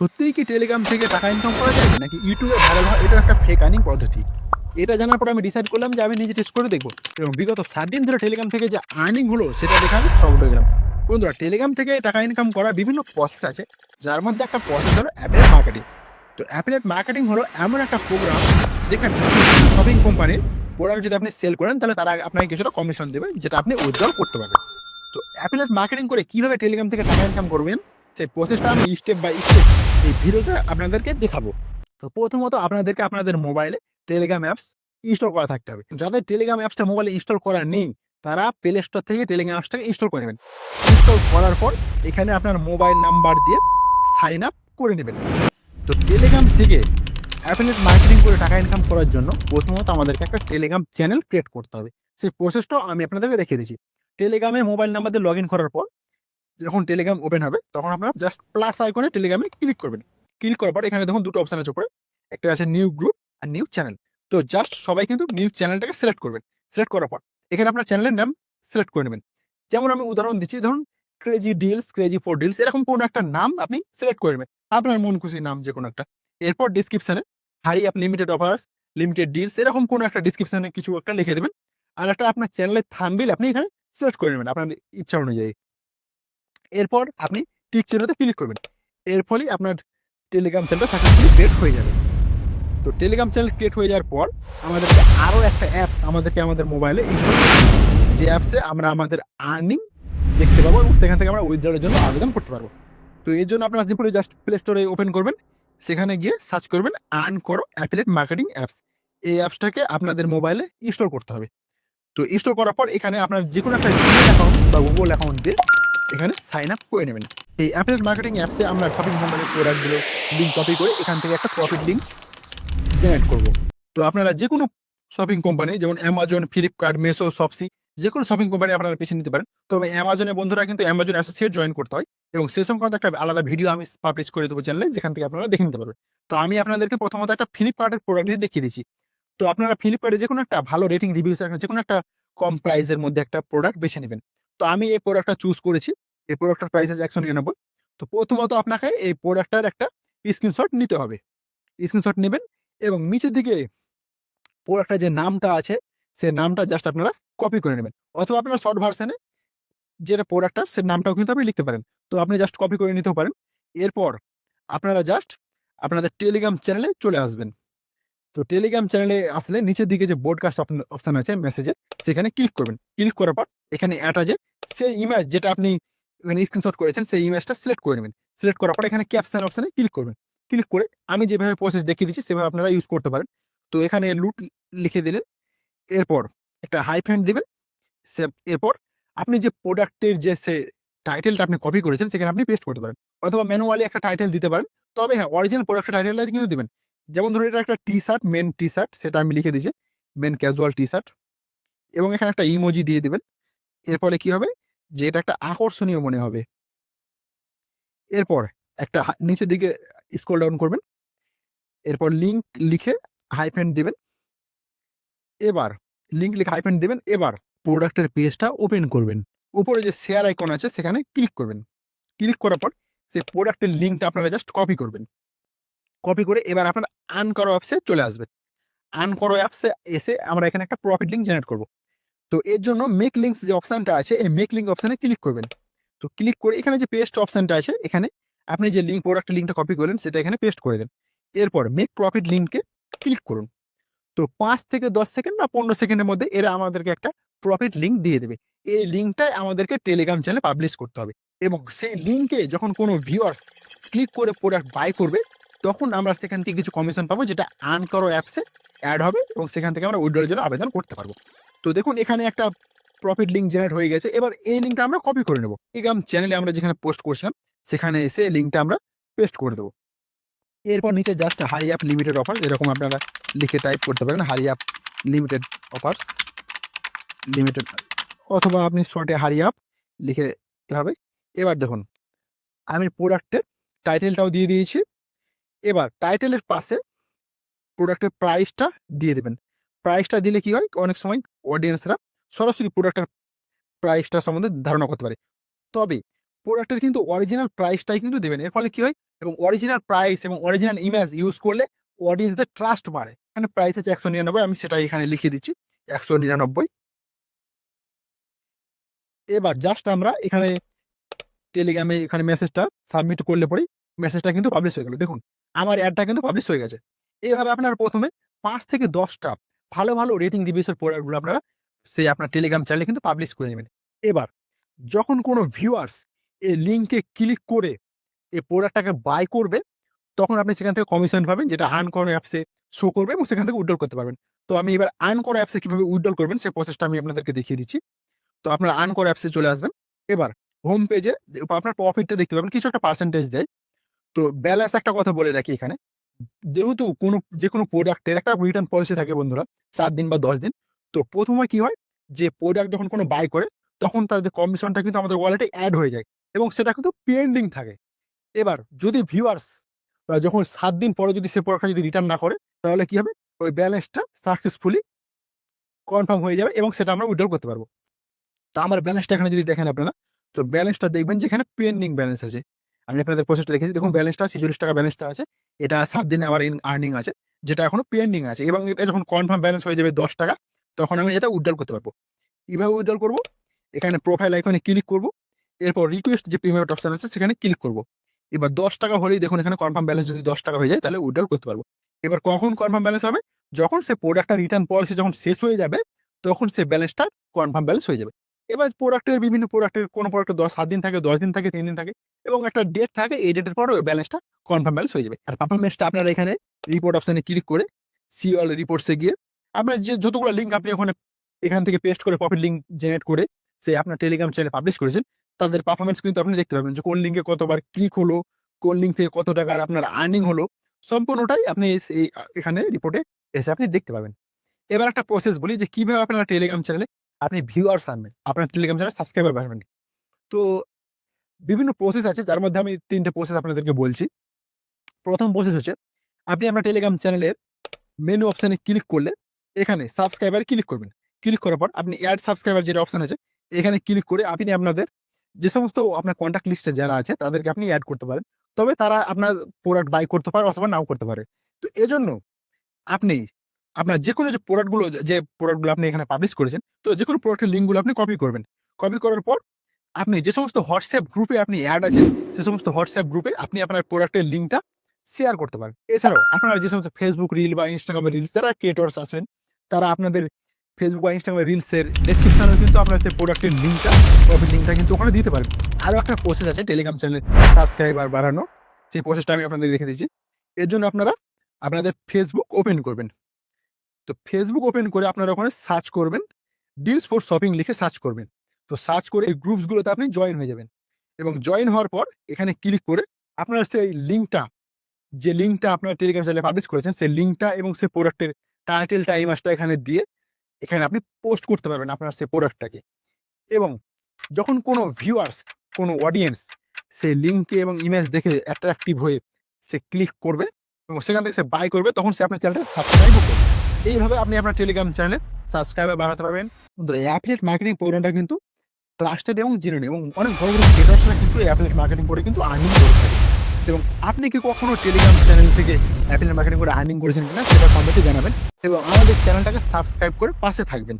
সত্যিই কি টেলিগ্রাম থেকে টাকা ইনকাম করা যায়? নাকি ইউটিউবে ভাইরাল হয় এটা একটা ফেক আর্নিং পদ্ধতি? এটা জানার পর আমি ডিসাইড করলাম যে আমি নিজে টেস্ট করে দেখব। এবং বিগত ৭ দিন ধরে টেলিগ্রাম থেকে যে আর্নিং হলো সেটা দেখে আমি শকড হয়ে গেলাম। বন্ধুরা, টেলিগ্রাম থেকে টাকা ইনকাম করার বিভিন্ন প্রসেস আছে। যার মধ্যে একটা প্রসেস হলো অ্যাফিলিয়েট মার্কেটিং। তো অ্যাফিলিয়েট মার্কেটিং হলো এমন একটা প্রোগ্রাম যেখানে শপিং কোম্পানির প্রোডাক্ট যদি আপনি সেল করেন তাহলে তারা আপনাকে কিছুটা কমিশন দেবে, যেটা আপনি উইথড্রল করতে পারবেন। তো অ্যাফিলিয়েট মার্কেটিং করে কিভাবে টেলিগ্রাম থেকে টাকা ইনকাম করবেন সেই প্রসেসটা আমি স্টেপ বাই স্টেপ এই ভিডিওতে আপনাদেরকে দেখাবো। তো প্রথমত আপনাদেরকে আপনাদের মোবাইলে টেলিগ্রাম অ্যাপস ইনস্টল করা থাকতে হবে। যাদের টেলিগ্রাম অ্যাপসটা মোবাইলে ইনস্টল করা নেই তারা প্লে স্টোর থেকে টেলিগ্রাম অ্যাপসটাকে ইনস্টল করে নেবেন। ইনস্টল করার পর এখানে আপনার মোবাইল নাম্বার দিয়ে সাইন আপ করে নেবেন। তো টেলিগ্রাম থেকে অ্যাফিলিয়েট মার্কেটিং করে টাকা ইনকাম করার জন্য প্রথমত আমাদেরকে একটা টেলিগ্রাম চ্যানেল ক্রিয়েট করতে হবে। সেই প্রসেসটাও আমি আপনাদেরকে দেখিয়ে দিচ্ছি। টেলিগ্রামে মোবাইল নাম্বার দিয়ে লগ ইন করার পর যখন টেলিগ্রাম ওপেন হবে তখন আপনারা জাস্ট প্লাস আইকনে টেলিগ্রামে ক্লিক করবেন। ক্লিক করার পর এখানে দেখুন দুটো অপশন আছে উপরে। একটা আছে নিউ গ্রুপ আর নিউ চ্যানেল। তো জাস্ট সবাই কিন্তু নিউ চ্যানেলটাকে সিলেক্ট করবেন। সিলেক্ট করার পর এখানে আপনার চ্যানেলের নাম সিলেক্ট করে নেবেন। যেমন আমি উদাহরণ দিচ্ছি, ধরুন crazy deals, crazy for deals, এরকম কোনো একটা নাম আপনি সিলেক্ট করে নেবেন। আপনার মন খুশি নাম যে কোনো একটা। এরপর ডিসক্রিপশনে hurry up limited offers, limited deals, এরকম কোনো একটা ডিসক্রিপশনে কিছু একটা লিখে দেবেন। আর একটা আপনার চ্যানেলের থাম্বনেইল আপনি এখানে সিলেক্ট করে নেবেন আপনার ইচ্ছা অনুযায়ী। এরপর আপনি টিক চিহ্নতে ক্লিক করবেন। এর ফলেই আপনার টেলিগ্রাম চ্যানেলটা সাকসেসফুলি ক্রিয়েট হয়ে যাবে। তো টেলিগ্রাম চ্যানেল ক্রিয়েট হয়ে যাওয়ার পর আমাদেরকে আরো একটা অ্যাপস আমাদের মোবাইলে ইনস্টল করতে হবে। যে অ্যাপসে আমরা আমাদের আর্নিং দেখতে পাবো এবং সেখান থেকে আমরা উইথড্রলের জন্য আবেদন করতে পারবো। তো এর জন্য আপনারা সিম্পলি জাস্ট প্লে স্টোরে ওপেন করবেন। সেখানে গিয়ে সার্চ করবেন আর্ন করো অ্যাফিলিয়েট মার্কেটিং অ্যাপস। এই অ্যাপসটাকে আপনাদের মোবাইলে ইনস্টল করতে হবে। তো ইনস্টল করার পর এখানে আপনার যেকোনো একটা জিমেইল অ্যাকাউন্ট বা গুগল অ্যাকাউন্ট দিয়ে এখানে সাইন আপ করে নেবেন। এই অ্যাফিলিয়েট মার্কেটিং অ্যাপসে আমরা শপিং কোম্পানির প্রোডাক্টগুলো লিঙ্ক কপি করে এখান থেকে একটা প্রফিট লিঙ্ক জেনারেট করব। তো আপনারা যেকোনো শপিং কোম্পানি যেমন অ্যামাজন, ফ্লিপকার্ট, মেসো, শপসি, যেকোনো শপিং কোম্পানি আপনারা বেছে নিতে পারেন। তবে অ্যামাজনের বন্ধুরা কিন্তু অ্যামাজন অ্যাসোসিয়েট জয়েন করতে হয় এবং সে সংক্রান্ত একটা আলাদা ভিডিও আমি পাবলিশ করে দেবো চ্যানেলে, যেখান থেকে আপনারা দেখে নিতে পারবেন। তো আমি আপনাদেরকে প্রথমত একটা ফ্লিপকার্টের প্রোডাক্ট দিয়ে দেখিয়ে দিচ্ছি। তো আপনারা ফ্লিপকার্টে যেকোনো একটা ভালো রেটিং রিভিউ থাকা যেকোনো একটা কম প্রাইসের মধ্যে একটা প্রোডাক্ট বেছে নেবেন। তো আমি এই প্রোডাক্টটা চুজ করেছি। এই প্রোডাক্টটার প্রাইস আছে ১৯৯। তো প্রথমত আপনাকে এই প্রোডাক্টটার একটা স্ক্রিনশট নিতে হবে। স্ক্রিনশট নেবেন এবং নিচের দিকে প্রোডাক্টটার যে নামটা আছে, সে নামটা জাস্ট আপনারা কপি করে নেবেন। অথবা আপনারা শর্ট ভার্শনে যেটা প্রোডাক্টটার সে নামটাও কিন্তু আপনি লিখতে পারেন। তো আপনি জাস্ট কপি করে নিতেও পারেন। এরপর আপনারা জাস্ট আপনাদের টেলিগ্রাম চ্যানেলে চলে আসবেন। তো টেলিগ্রাম চ্যানেলে আসলে নিচের দিকে যে ব্রডকাস্ট অপশন আছে মেসেজে, সেখানে ক্লিক করবেন। ক্লিক করার পর এখানে অ্যাটাচে সেই ইমেজ যেটা আপনি এখানে স্ক্রিনশট করেছেন সেই ইমেজটা সিলেক্ট করে নেবেন। সিলেক্ট করার পর এখানে ক্যাপশন অপশনে ক্লিক করবেন। ক্লিক করে আমি যেভাবে প্রসেস দেখিয়ে দিচ্ছি সেভাবে আপনারা ইউজ করতে পারেন। তো এখানে লুট লিখে দিলেন। এরপর একটা হাইফেন দিবেন। এরপর আপনি যে প্রোডাক্টের যে টাইটেলটা আপনি কপি করেছেন সেখানে আপনি পেস্ট করতে পারেন। অথবা ম্যানুয়ালি একটা টাইটেল দিতে পারেন। তবে হ্যাঁ, অরিজিনাল প্রোডাক্টের টাইটেলটা কিন্তু দিবেন। যেমন ধরুন এটা একটা টি-শার্ট, মেন টি-শার্ট, সেটা আমি লিখে দিয়েছি মেন ক্যাজুয়াল টি-শার্ট এবং এখানে একটা ইমোজি দিয়ে দিবেন। এর ফলে কি হবে যে এটা একটা আকর্ষণীয় মনে হবে। এরপর একটা নিচের দিকে স্ক্রল ডাউন করবেন। এরপর লিংক লিখে হাইফেন দিবেন। এবার লিংক লিখে হাইফেন দিবেন। এবার প্রোডাক্টের পেজটা ওপেন করবেন। উপরে যে শেয়ার আইকন আছে সেখানে ক্লিক করবেন। ক্লিক করার পর সেই প্রোডাক্টের লিঙ্কটা আপনারা জাস্ট কপি করবেন। কপি করে এবার আপনারা আর্ন করো অ্যাপসে চলে আসবেন। আর্ন করো অ্যাপসে এসে আমরা এখানে একটা প্রফিট লিঙ্ক জেনারেট করব। তো এর জন্য মেক লিঙ্কস যে অপশনটা আছে এই মেক লিঙ্ক অপশনে ক্লিক করবেন। তো ক্লিক করে এখানে যে পেস্ট অপশনটা আছে এখানে আপনি যে লিঙ্ক প্রোডাক্টের লিঙ্কটা কপি করলেন সেটা এখানে পেস্ট করে দেন। এরপর মেক প্রফিট লিঙ্কে ক্লিক করুন। তো ৫ থেকে ১০ সেকেন্ড বা ১৫ সেকেন্ডের মধ্যে এরা আমাদেরকে একটা প্রফিট লিঙ্ক দিয়ে দেবে। এই লিঙ্কটাই আমাদেরকে টেলিগ্রাম চ্যানেলে পাবলিশ করতে হবে এবং সেই লিঙ্কে যখন কোনো ভিউয়ার্স ক্লিক করে প্রোডাক্ট বাই করবে তখন আমরা সেখান থেকে কিছু কমিশন পাবো, যেটা আর্ন করো অ্যাপসে অ্যাড হবে এবং সেখান থেকে আমরা উইথড্রলের জন্য আবেদন করতে পারবো। তো দেখুন এখানে একটা প্রফিট লিঙ্ক জেনারেট হয়ে গেছে। এবার এই লিঙ্কটা আমরা কপি করে নেব। টেলিগ্রাম চ্যানেলে আমরা যেখানে পোস্ট করছিলাম সেখানে এসে লিঙ্কটা আমরা পেস্ট করে দেবো। এরপর নিচে just hurry up limited offer এরকম আপনারা লিখে টাইপ করতে পারেন, hurry up limited offers limited, অথবা আপনি শর্টে হারি আপ লিখে হবে। এবার দেখুন আমি প্রোডাক্টের টাইটেলটাও দিয়ে দিয়েছি। এবার টাইটেলের পাশে প্রোডাক্টের প্রাইসটা দিয়ে দেবেন। প্রাইসটা দিলে কি হয়, অনেক সময় অডিয়েন্সরা সরাসরি প্রোডাক্টের প্রাইসটা সম্বন্ধে ধারণা করতে পারে। তবে প্রোডাক্টের কিন্তু অরিজিনাল প্রাইসটাই কিন্তু দেবেন। এর ফলে কি হয়? এবং অরিজিনাল প্রাইস এবং অরিজিনাল ইমেজ ইউজ করলে অডিয়েন্সদের ট্রাস্ট বাড়ে। এখানে প্রাইস আছে ১৯৯ আমি সেটাই এখানে লিখে দিচ্ছি ১৯৯। এবার জাস্ট আমরা এখানে টেলিগ্রামে এখানে মেসেজটা সাবমিট করলে পরেই মেসেজটা কিন্তু পাবলিশ হয়ে গেল। দেখুন আমার অ্যাডটা কিন্তু পাবলিশ হয়ে গেছে। এভাবে আপনারা ১ম এ ৫ থেকে ১০ টা ভালো, ভালো রেটিং রিভিউস এর প্রোডাক্টগুলো আপনারা সেই আপনার টেলিগ্রাম চ্যানেলে কিন্তু পাবলিশ করে নেবেন। এবার যখন কোনো ভিউয়ার্স এই লিংকে ক্লিক করে এই প্রোডাক্টটাকে বাই করবে, তখন আপনি সেখান থেকে কমিশন পাবেন, যেটা আর্ন করো অ্যাপসে শো করবে এবং সেখান থেকে উইথড্রল করতে পারবেন। তো আমি এবার আর্ন করো অ্যাপসে কিভাবে উইথড্রল করবেন সেই প্রসেসটা আমি আপনাদেরকে দেখিয়ে দিচ্ছি। তো আপনারা আর্ন করো অ্যাপসে চলে আসবেন। এবার হোম পেজে আপনার প্রফিটটা দেখতে পাবেন, কিছু একটা পার্সেন্টেজ দেয়। তো ব্যালেন্স একটা কথা বলে রাখি এখানে। যেহেতু যেকোনো প্রোডাক্টের একটা রিটার্ন পলিসি থাকে বন্ধুরা, ৭ দিন বা ১০ দিন। তো ১ম এ কি হয়? যে প্রোডাক্ট যখন কোনো বাই করে, তখন তার যে কমিশনটা কিন্তু আমাদের ওয়ালেটে এড হয়ে যায় এবং সেটা কিন্তু পেন্ডিং থাকে। এবার যদি ভিউয়ার্স যখন ৭ দিন পরে যদি সে প্রোডাক্টটা যদি রিটার্ন না করে, তাহলে কি হবে? ওই ব্যালেন্সটা সাকসেসফুলি কনফার্ম হয়ে যাবে এবং সেটা আমরা উইথড্রল করতে পারব। তো আমার ব্যালেন্সটা এখানে যদি দেখেন আপনারা, তো ব্যালেন্সটা দেখবেন যে এখানে পেন্ডিং ব্যালেন্স আছে। আমি আপনাদের প্রসেসটা দেখিয়েছি। দেখুন ব্যালেন্সটা ৳৪৬ ব্যালেন্সটা আছে। এটা ৭ দিনে আমার আর্নিং আছে, যেটা এখনো পেন্ডিং আছে এবং এটা যখন কনফার্ম ব্যালেন্স হয়ে যাবে ৳১০, তখন আমি এটা উইথড্রল করতে পারব। কিভাবে উইথড্রল করব? এখানে প্রোফাইল আইকনে ক্লিক করব। এরপর রিকোয়েস্ট যে পেমেন্ট অপশন আছে সেখানে ক্লিক করব। এবার ৳১০ হলেই দেখুন এখানে কনফার্ম ব্যালেন্স যদি ৳১০ হয়ে যায়, তাহলে উইথড্রল করতে পারব। এবার কখন কনফার্ম ব্যালেন্স হবে? যখন সে প্রোডাক্টটা রিটার্ন পলিসি যখন শেষ হয়ে যাবে, তখন সে ব্যালেন্সটা কনফার্ম ব্যালেন্স হয়ে যাবে। এবার বিভিন্ন প্রোডাক্টের কোনো প্রোডাক্টের ৭ দিন থাকে, ১০ দিন থাকে, ৩ দিন থাকে এবং একটা ডেট থাকে। এই ডেটের পর ওই ব্যালেন্সটা কনফার্ম ব্যালেন্স হয়ে যাবে। আর পারফরম্যান্সটা আপনারা এখানে রিপোর্ট অপশনে ক্লিক করে সি অল রিপোর্টস এ গিয়ে আপনার যে যতগুলো লিঙ্ক আপনি ওখানে এখান থেকে পেস্ট করে প্রফিট লিঙ্ক জেনারেট করে সে আপনার টেলিগ্রাম চ্যানেলে পাবলিশ করেছেন, তাদের পারফরম্যান্স কিন্তু আপনি দেখতে পাবেন যে কোন লিঙ্কে কতবার ক্লিক হলো, কোন লিঙ্ক থেকে কত টাকার আপনার আর্নিং হলো, সম্পূর্ণটাই আপনি এই এখানে রিপোর্টে এসে আপনি দেখতে পাবেন। এবার একটা প্রসেস বলি যে কিভাবে আপনার টেলিগ্রাম চ্যানেলে আপনি ভিউয়ার্স আনবেন, আপনার টেলিগ্রাম চ্যানেলে সাবস্ক্রাইবার বাড়াবেন। তো বিভিন্ন প্রসেস আছে, যার মধ্যে আমি ৩ টে প্রসেস আপনাদেরকে বলছি। ১ম প্রসেস হচ্ছে আপনি আপনার টেলিগ্রাম চ্যানেলের মেনু অপশনে ক্লিক করলে এখানে সাবস্ক্রাইবার ক্লিক করবেন। ক্লিক করার পর আপনি এড সাবস্ক্রাইবার যেটা অপশন আছে, এখানে ক্লিক করে আপনি আপনাদের যে সমস্ত আপনার কনট্যাক্ট লিস্টে যারা আছে তাদেরকে আপনি এড করতে পারেন। তবে তারা আপনার প্রোডাক্ট বাই করতে পারে অথবা নাও করতে পারে। তো এজন্য আপনি আপনার যেকোনো যে প্রোডাক্টগুলো আপনি এখানে পাবলিশ করেছেন, তো যেকোনো প্রোডাক্টের লিঙ্কগুলো আপনি কপি করবেন। কপি করার পর আপনি যে সমস্ত হোয়াটসঅ্যাপ গ্রুপে আপনি এড আছেন, সে সমস্ত হোয়াটসঅ্যাপ গ্রুপে আপনি আপনার প্রোডাক্টের লিঙ্কটা শেয়ার করতে পারেন। এছাড়াও আপনারা যে সমস্ত Facebook রিল বা Instagram এর রিলস যারা ক্রিয়েটরস আছেন, তারা আপনাদের Facebook বা Instagram এর রিলসের ডেসক্রিপশনেও কিন্তু আপনারা সেই প্রোডাক্টের লিঙ্কটা, প্রফিট লিঙ্কটা কিন্তু ওখানে দিতে পারেন। আরো একটা প্রসেস আছে টেলিগ্রাম চ্যানেলে সাবস্ক্রাইবার বাড়ানো। সেই প্রসেসটা আমি আপনাদের দেখে দিচ্ছি। এর জন্য আপনারা আপনাদের Facebook ওপেন করবেন। তো Facebook ওপেন করে আপনারা ওখানে সার্চ করবেন, ডিলস ফর শপিং লিখে সার্চ করবেন। তো সার্চ করে এই গ্রুপস গুলোতে আপনি জয়েন হয়ে যাবেন এবং জয়েন হওয়ার পর এখানে ক্লিক করে আপনার সেই লিঙ্কটা, যে লিঙ্কটা আপনার টেলিগ্রাম চ্যানেলে পাবলিশ করেছেন, সেই লিঙ্কটা এবং সেই প্রোডাক্টের টাইটেলটা, ইমেজটা এখানে দিয়ে এখানে আপনি পোস্ট করতে পারবেন আপনার সেই প্রোডাক্টটাকে। এবং যখন কোনো ভিউয়ার্স, কোনো অডিয়েন্স সেই লিঙ্কে এবং ইমেজ দেখে অ্যাট্রাকটিভ হয়ে সে ক্লিক করবে এবং সেখান থেকে সে বাই করবে, তখন সে আপনার চ্যানেলটা সাবস্ক্রাইবও করবে। এইভাবে আপনি আপনার টেলিগ্রাম চ্যানেলে সাবস্ক্রাইবার বাড়াতে পারবেন। বন্ধুরা, এই অ্যাফিলিয়েট মার্কেটিং প্রোগ্রামটা কিন্তু ট্রাস্টেড এবং জেনুইন এবং অনেক বড়, বড় ক্রিয়েটরসরা কিন্তু এই অ্যাফিলিয়েট মার্কেটিং করে কিন্তু আর্নিং করে থাকে। এবং আপনি কি কখনো টেলিগ্রাম চ্যানেল থেকে অ্যাফিলিয়েট মার্কেটিং করে আর্নিং করেছেন কিনা সেটা কমেন্টে জানাবেন এবং আমাদের চ্যানেলটাকে সাবস্ক্রাইব করে পাশে থাকবেন।